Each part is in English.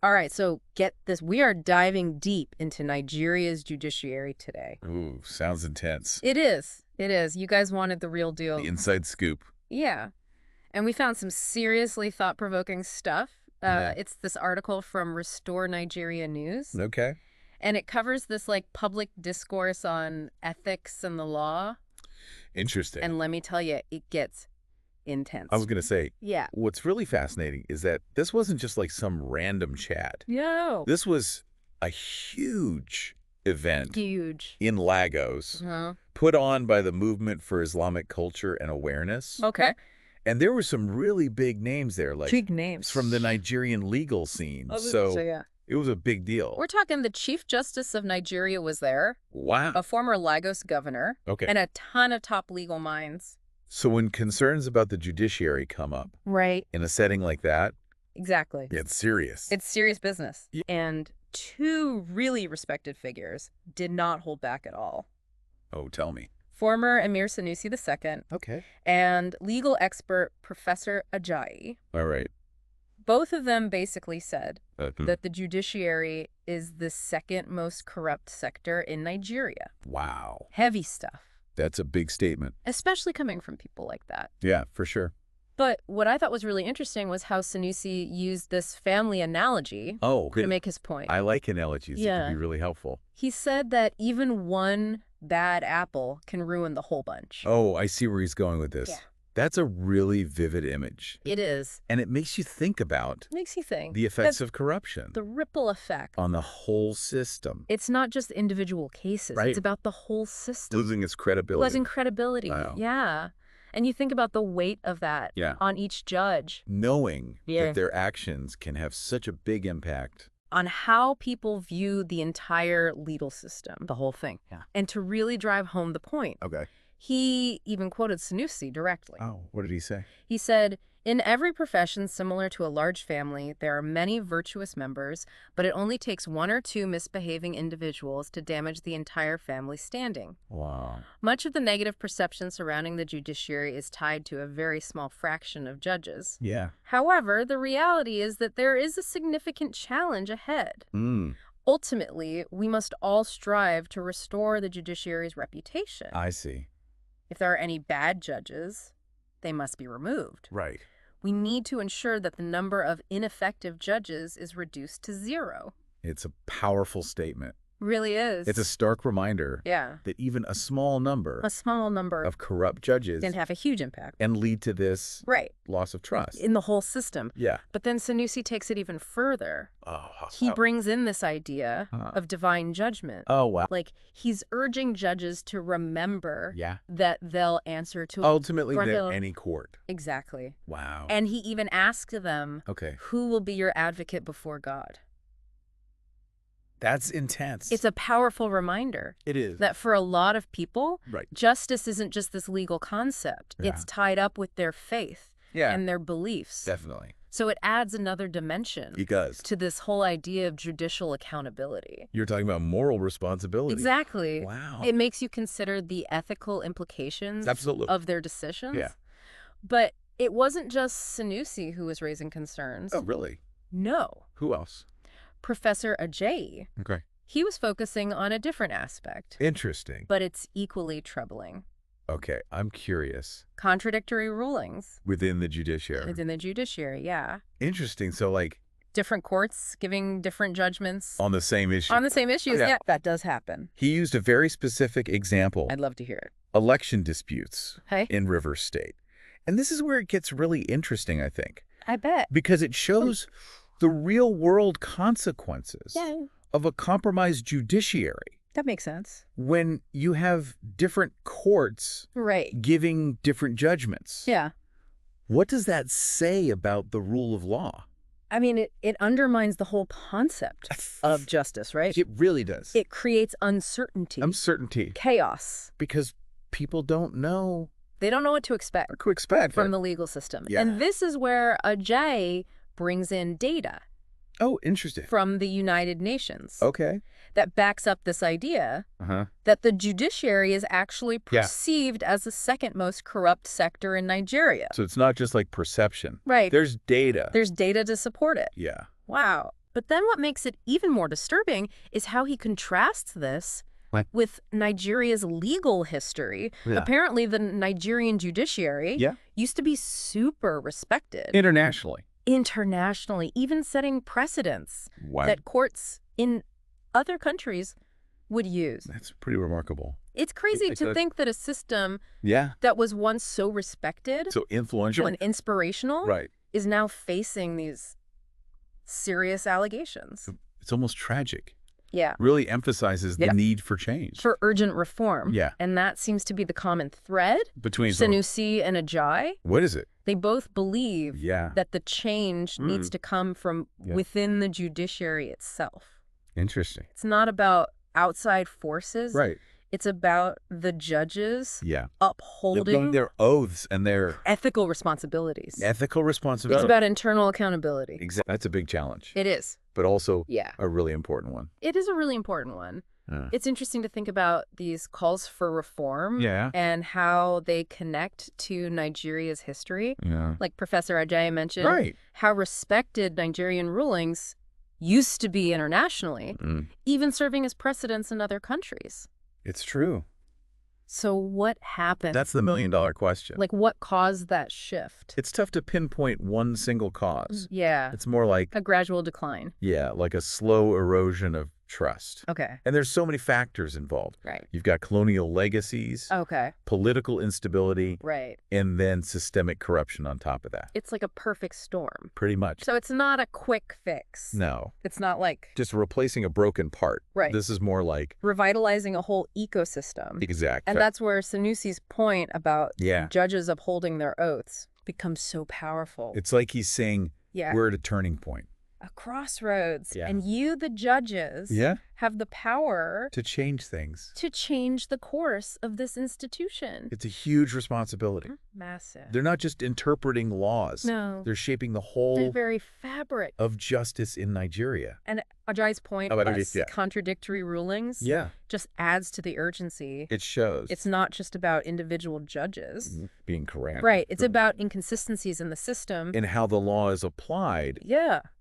All right, so get this. We are diving deep into Nigeria's judiciary today. Ooh, sounds intense. It is. It is. You guys wanted the real The deal. inside scoop. Yeah. And we found some seriously thought-provoking stuff. It's this article from Restore Nigeria News. Okay. And it covers this, like, public discourse on ethics and the law. Interesting. And let me tell you, it gets intense. I was going to say, Yeah. what's really fascinating is that this wasn't just like some random chat. Yo. This was a huge event Huge. in Lagos, put on by the Movement for Islamic Culture and Awareness. Okay. And there were some really big names there, like Big names. from the Nigerian legal scene. So yeah. it was a big deal. We're talking the Chief Justice of Nigeria was there, Wow. a former Lagos governor, Okay. and a ton of top legal minds. So when concerns about the judiciary come up Right. in a setting like that, Exactly. it's serious. It's serious business. Yeah. And two really respected figures did not hold back at all. Oh, tell me. Former Emir Sanusi II Okay. and legal expert Professor Ajayi. All right. Both of them basically said Hmm. that the judiciary is the second most corrupt sector in Nigeria. Wow. Heavy stuff, That's a big statement. especially coming from people like that. Yeah, for sure. But what I thought was really interesting was how Sanusi used this family analogy Oh, to make his point. I like analogies. It Yeah. can be really helpful. He said that even one bad apple can ruin the whole bunch. Oh, I see where he's going with this. Yeah. That's a really vivid image. It is. And it makes you think about Makes you think. the effects of corruption The ripple effect. on the whole system. It's not just individual cases. Right. It's about the whole system. Losing its credibility. Losing credibility. Wow. Yeah. And you think about the weight of that Yeah. on each judge, Knowing Yeah. that their actions can have such a big impact. on how people view the entire legal system. The whole thing. Yeah. And to really drive home the point, Okay. he even quoted Sanusi directly. Oh, what did he say? He said, "In every profession similar to a large family, there are many virtuous members, but it only takes one or two misbehaving individuals to damage the entire family standing. Wow. Much of the negative perception surrounding the judiciary is tied to a very small fraction of judges. Yeah. However, the reality is that there is a significant challenge ahead. Ultimately, we must all strive to restore the judiciary's reputation. I see. If there are any bad judges, they must be removed. Right. We need to ensure that the number of ineffective judges is reduced to zero." It's a powerful statement. Really is. It's a stark reminder Yeah. that even a small number A small number of corrupt judges can have a huge impact. and lead to this Right. loss of trust. In the whole system. Yeah. But then Sanusi takes it even further. Oh, He brings in this idea Huh. of divine judgment. Oh, wow. Like, he's urging judges to remember Yeah. that they'll answer to... Ultimately, for that the- any court. Exactly. Wow. And he even asks them, Okay. who will be your advocate before God? That's intense. It's a powerful reminder It is. that for a lot of people, Right. justice isn't just this legal concept. Yeah. It's tied up with their faith Yeah. and their beliefs. Definitely. So it adds another dimension It does. to this whole idea of judicial accountability. You're talking about moral responsibility. Exactly. Wow. It makes you consider the ethical implications Absolutely. of their decisions. Yeah. But it wasn't just Sanusi who was raising concerns. Oh, really? No. Who else? Professor Ajayi, Okay. he was focusing on a different aspect, Interesting. but it's equally troubling. Okay. I'm curious. Contradictory rulings Within the judiciary. within the judiciary, yeah. Interesting. So, like, Different courts giving different judgments on the same issue. on the same issues. Yeah. Yeah, that does happen. He used a very specific example. I'd love to hear it. Election disputes Hey, in Rivers State. And this is where it gets really interesting, I think, I bet. because it shows the real world consequences Yeah, of a compromised judiciary that makes sense. when you have different courts Right. giving different judgments. Yeah. What does that say about the rule of law? I mean, it undermines the whole concept of justice, right? It really does. It creates uncertainty, Uncertainty, chaos. because people don't know They don't know what to expect what to expect from the legal system. Yeah. And this is where Ajayi brings in data Oh, interesting. from the United Nations Okay. that backs up this idea Uh-huh. that the judiciary is actually Yeah. perceived as the second most corrupt sector in Nigeria. So it's not just like perception. Right. There's data. There's data to support it. Yeah. Wow. But then what makes it even more disturbing is how he contrasts this with Nigeria's legal history. Yeah. Apparently, the Nigerian judiciary used to be super respected. Internationally, even setting precedents that courts in other countries would use. That's pretty remarkable. It's crazy to think that a system that was once so respected, so influential and inspirational, is now facing these serious allegations. It's almost tragic. Yeah. Really emphasizes the need for change. For urgent reform. Yeah. And that seems to be the common thread between Sanusi and Ajayi. What is it? They both believe that the change needs to come from within the judiciary itself. Interesting. It's not about outside forces. Right. It's about the judges upholding their oaths and their ethical responsibilities. Ethical responsibility. It's about internal accountability. Exactly. That's a big challenge. It is. But also a really important one. It is a really important one. It's interesting to think about these calls for reform and how they connect to Nigeria's history. Yeah. Like Professor Ajayi mentioned, how respected Nigerian rulings used to be internationally, even serving as precedents in other countries. It's true. So what happened? That's the million-dollar question. Like, what caused that shift? It's tough to pinpoint one single cause. Yeah. It's more like a gradual decline. Yeah, like a slow erosion of trust. Okay. And there's so many factors involved. Right. You've got colonial legacies. Okay. Political instability. Right. And then systemic corruption on top of that. It's like a perfect storm. Pretty much. So it's not a quick fix. No. It's not like just replacing a broken part. Right. This is more like revitalizing a whole ecosystem. Exactly. And that's where Sanusi's point about judges upholding their oaths becomes so powerful. It's like he's saying, we're at a turning point. A crossroads. And you, the judges, have the power to change things. To change the course of this institution. It's a huge responsibility. Massive. They're not just interpreting laws. No. They're shaping the whole very fabric of justice in Nigeria. And Ajayi's point was contradictory rulings just adds to the urgency. It shows. It's not just about individual judges being correct. Right. It's about inconsistencies in the system. And how the law is applied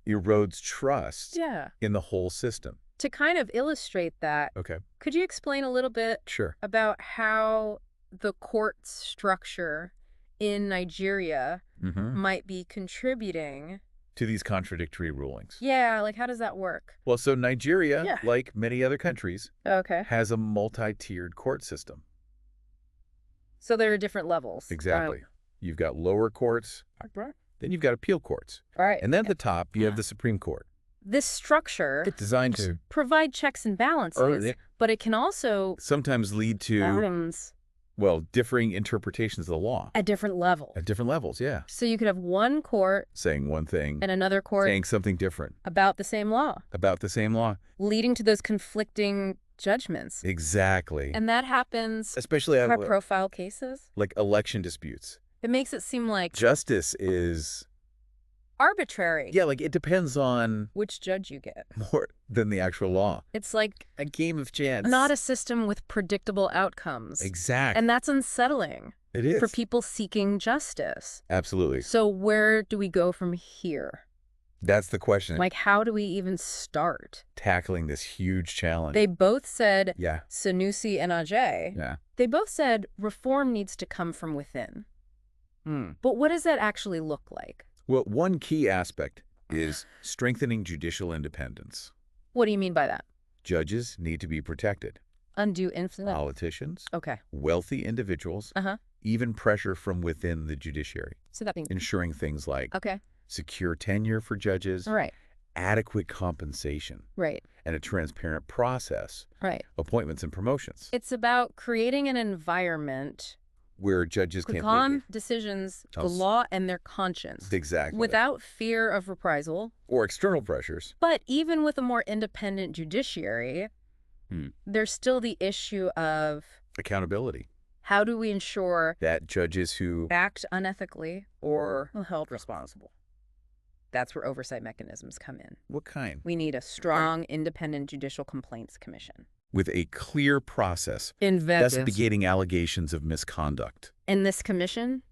erodes trust in the whole system. To kind of illustrate that, could you explain a little bit about how the court structure in Nigeria might be contributing to these contradictory rulings? Yeah, like how does that work? Well, so Nigeria, like many other countries, has a multi-tiered court system. So there are different levels. Exactly. You've got lower courts, then you've got appeal courts. Right. And then at the top, you have the Supreme Court. This structure it's designed to provide checks and balances, but it can also sometimes lead to well, differing interpretations of the law. At different levels. At different levels, yeah. So you could have one court saying one thing and another court saying something different. About the same law. About the same law. Leading to those conflicting judgments. Exactly. And that happens especially in high-profile cases. Like election disputes. It makes it seem like justice is arbitrary. Yeah, like it depends on which judge you get. More than the actual law. It's like a game of chance. Not a system with predictable outcomes. Exactly. And that's unsettling. It is. For people seeking justice. Absolutely. So where do we go from here? That's the question. Like, how do we even start tackling this huge challenge? They both said, Sanusi and Ajayi, they both said reform needs to come from within. But what does that actually look like? Well, one key aspect is strengthening judicial independence. What do you mean by that? Judges need to be protected. Undue influence? Politicians. Okay. Wealthy individuals. Even pressure from within the judiciary. So that means ensuring things like secure tenure for judges. Right. Adequate compensation. Right. And a transparent process. Right. Appointments and promotions. It's about creating an environment where judges can make decisions, the law and their conscience. Exactly. Without fear of reprisal. Or external pressures. But even with a more independent judiciary, there's still the issue of accountability. How do we ensure that judges who act unethically or held responsible? That's where oversight mechanisms come in. What kind? We need a strong, independent judicial complaints commission. With a clear process investigating allegations of misconduct. And this commission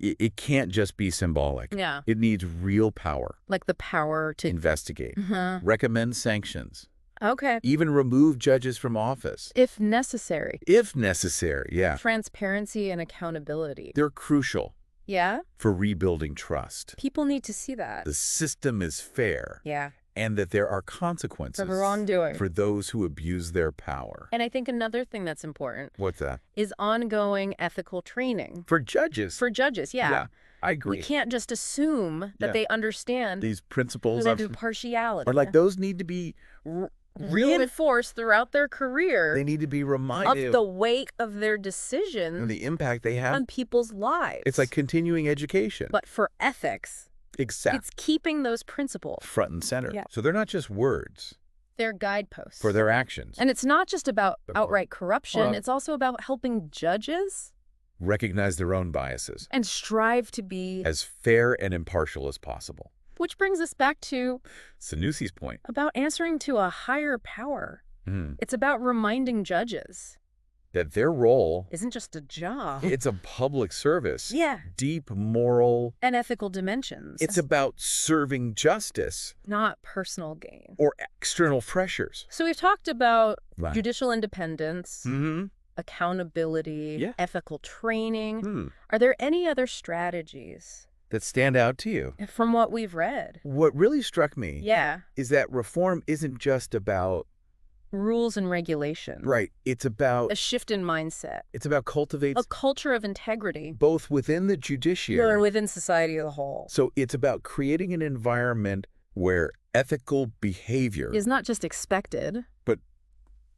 It can't just be symbolic. Yeah. It needs real power. Like the power to investigate, recommend sanctions. Okay. Even remove judges from office. If necessary. If necessary, yeah. Transparency and accountability. They're crucial. Yeah? For rebuilding trust. People need to see that. The system is fair. Yeah. And that there are consequences for wrongdoing for those who abuse their power. And I think another thing that's important. What's that? Is ongoing ethical training. For judges. For judges, yeah. Yeah, I agree. You can't just assume that they understand these principles of impartiality. Or like those need to be reinforced throughout their career. They need to be reminded of the weight of their decisions and the impact they have on people's lives. It's like continuing education. But for ethics, exactly. It's keeping those principles front and center. Yeah. So they're not just words. They're guideposts. For their actions. And it's not just about outright corruption. It's also about helping judges recognize their own biases. And strive to be as fair and impartial as possible. Which brings us back to Sanusi's point. About answering to a higher power. It's about reminding judges that their role isn't just a job. It's a public service. Yeah. Deep moral and ethical dimensions. It's about serving justice. Not personal gain. Or external pressures. So we've talked about judicial independence, accountability, ethical training. Are there any other strategies that stand out to you? From what we've read. What really struck me is that reform isn't just about rules and regulation. Right. It's about a shift in mindset. It's about cultivating a culture of integrity. Both within the judiciary and within society as a whole. So it's about creating an environment where ethical behavior is not just expected, but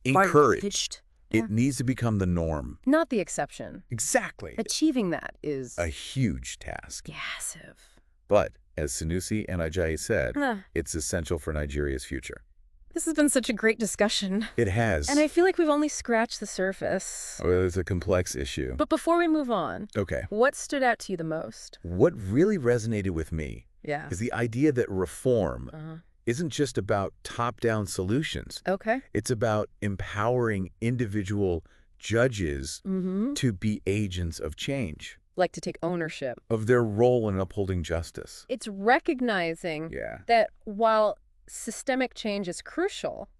encouraged. It needs to become the norm. Not the exception. Exactly. Achieving that is a huge task. Massive. But, as Sanusi and Ajayi said, it's essential for Nigeria's future. This has been such a great discussion. It has. And I feel like we've only scratched the surface. Well, it's a complex issue. But before we move on, what stood out to you the most? What really resonated with me is the idea that reform isn't just about top-down solutions. It's about empowering individual judges to be agents of change. Like to take ownership. Of their role in upholding justice. It's recognizing that while systemic change is crucial,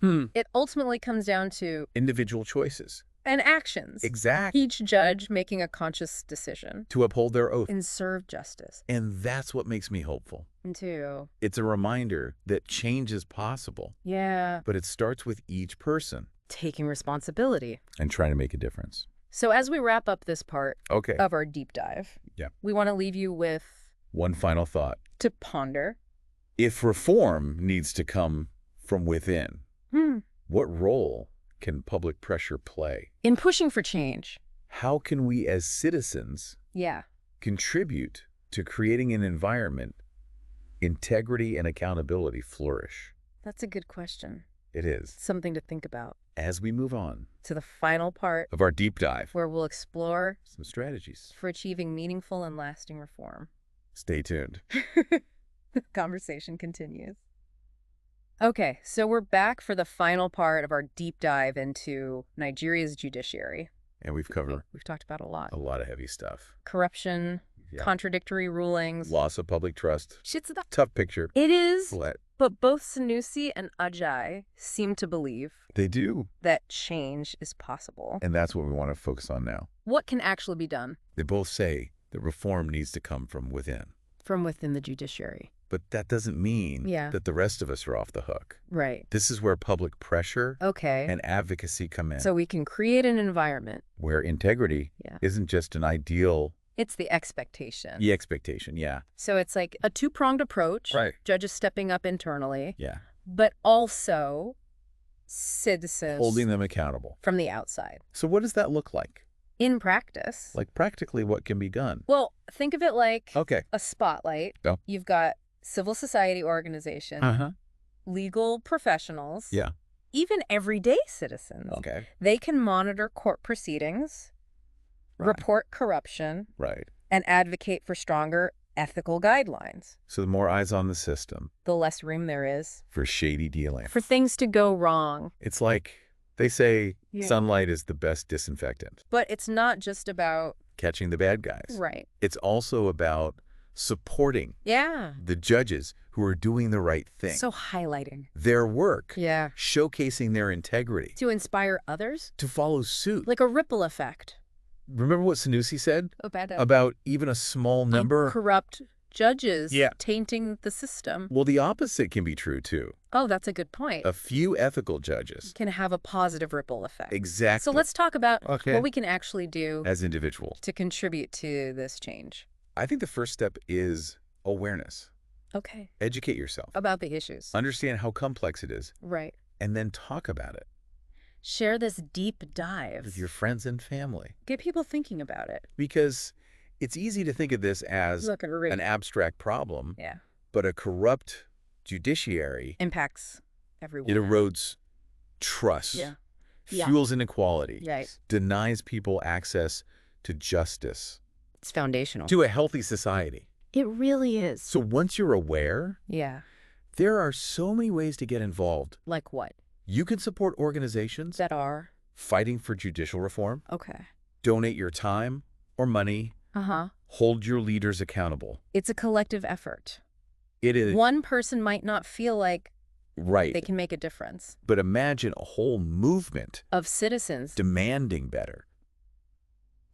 it ultimately comes down to individual choices. And actions. Exactly. Each judge making a conscious decision. To uphold their oath. And serve justice. And that's what makes me hopeful. Me too. It's a reminder that change is possible. Yeah. But it starts with each person. Taking responsibility. And trying to make a difference. So as we wrap up this part of our deep dive, we want to leave you with one final thought. To ponder. If reform needs to come from within, what role can public pressure play? In pushing for change. How can we as citizens contribute to creating an environment integrity and accountability flourish? That's a good question. It is. Something to think about. As we move on to the final part of our deep dive, where we'll explore some strategies for achieving meaningful and lasting reform. Stay tuned. The conversation continues. Okay, so we're back for the final part of our deep dive into Nigeria's judiciary. And we've talked about a lot. A lot of heavy stuff. Corruption, contradictory rulings. Loss of public trust. Shit's a tough picture. It is. But both Sanusi and Ajayi seem to believe they do that change is possible. And that's what we want to focus on now. What can actually be done? They both say that reform needs to come from within. From within the judiciary. But that doesn't mean that the rest of us are off the hook. Right. This is where public pressure and advocacy come in. So we can create an environment where integrity isn't just an ideal. It's the expectation. The expectation, So it's like a two-pronged approach. Right. Judges stepping up internally. Yeah. But also citizens. Holding them accountable. From the outside. So what does that look like? In practice. Like practically what can be done? Well, think of it like a spotlight. You've got civil society organizations, legal professionals, even everyday citizens. They can monitor court proceedings, report corruption, and advocate for stronger ethical guidelines. So the more eyes on the system, the less room there is for shady dealing. For things to go wrong. It's like they say sunlight is the best disinfectant. But it's not just about catching the bad guys. Right. It's also about supporting the judges who are doing the right thing. So highlighting their work. Showcasing their integrity. To inspire others? To follow suit. Like a ripple effect. Remember what Sanusi said? About even a small number? Corrupt judges tainting the system. Well, the opposite can be true, too. Oh, that's a good point. A few ethical judges can have a positive ripple effect. Exactly. So let's talk about what we can actually do as individuals to contribute to this change. I think the first step is awareness. Okay. Educate yourself. About the issues. Understand how complex it is. Right. And then talk about it. Share this deep dive. With your friends and family. Get people thinking about it. Because it's easy to think of this as an abstract problem. Yeah. But a corrupt judiciary impacts everyone. It erodes trust. Fuels inequality. Denies people access to justice. It's foundational. To a healthy society. It really is. So once you're aware, there are so many ways to get involved. Like what? You can support organizations that are fighting for judicial reform. Okay. Donate your time or money. Hold your leaders accountable. It's a collective effort. It is. One person might not feel like they can make a difference. But imagine a whole movement of citizens demanding better.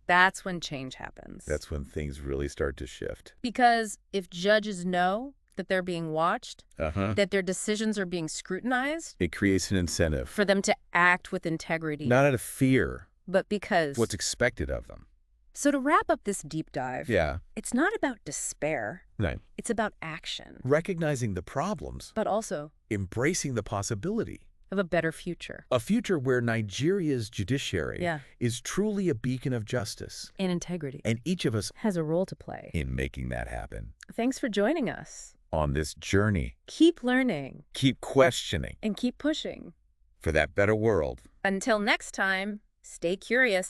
That's when change happens. That's when things really start to shift. Because if judges know that they're being watched, that their decisions are being scrutinized, it creates an incentive for them to act with integrity. Not out of fear, but because what's expected of them. So to wrap up this deep dive, it's not about despair. Right. It's about action. Recognizing the problems, but also embracing the possibility of a better future. A future where Nigeria's judiciary is truly a beacon of justice and integrity. And each of us has a role to play in making that happen. Thanks for joining us on this journey. Keep learning. Keep questioning. And keep pushing. For that better world. Until next time, stay curious.